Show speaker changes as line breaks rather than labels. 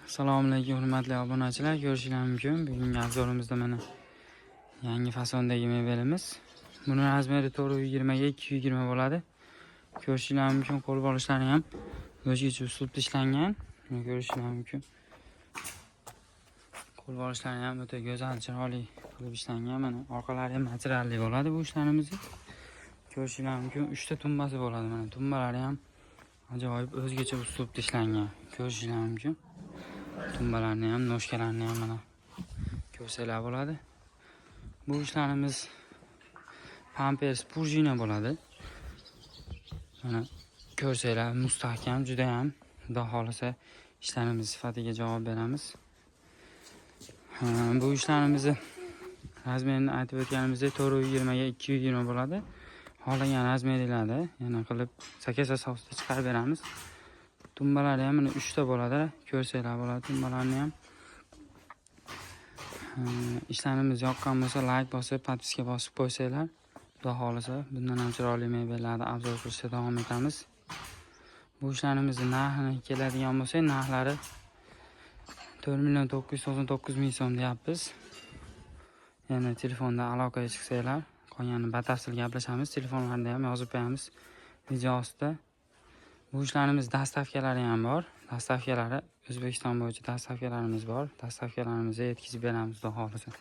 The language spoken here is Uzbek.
Assalomu alaykum hurmatli obunachilar, ko'rishingiz mumkin. Bugungi obzorimizda mana yangi fasondagi mebelimiz. Buni razmeri 420 ga 220 bo'ladi. Ko'rishingiz mumkin, qo'l bolishlari ham o'zgacha uslubda ishlangan. Buni ko'rishingiz mumkin. Qo'l bolishlari ham o'ta go'zal, chiroyli qilib ishlangan. Mana orqalari ham materialli bo'ladi bu ishlarimizni. Ko'rishingiz mumkin, 3 ta tumbasi bo'ladi. Mana tumbalari ham ajoyib o'zgacha uslubda ishlangan. Ko'rishingiz mumkin. Tumbalarni ham, noshkalarni ham mana ko'rsanglar bo'ladi. Bu ishlarimiz pampers prujina bo'ladi. Mana ko'rsanglar, mustahkam, juda ham xudo xolisa ishlarimiz sifatiga javob beramiz. Bu ishlarimizni razmerini aytib o'tganimizdek 420 ga 220 bo'ladi. Xohlagan razmerlarda yana qilib zakas asosida chiqarib beramiz. Tumbalari ham mana 3 ta bo'ladi. Ko'rsanglar bo'ladi tumbalarni ham. Ishlarimiz yoqqan bo'lsa, like bosib, podpiska bosib qo'ysanglar, xudo xolisa bundan ham chiroyli mebellarni obzor qilishda davom etamiz. Bu ishlarimizni narxini keladigan bo'lsa, narxlari 4.999.000 so'm deyapmiz. Yana telefonda aloqaga chiqsanglar, qolganini batafsil gaplashamiz. Telefonlarda ham yozib qo'yamiz video ostida. Bu ishlarimiz dastavkalari ham bor. Dastavkalari O'zbekiston bo'yicha dastavkalarimiz bor. Dastavkalarimizni yetkazib beramiz xudo xolisa.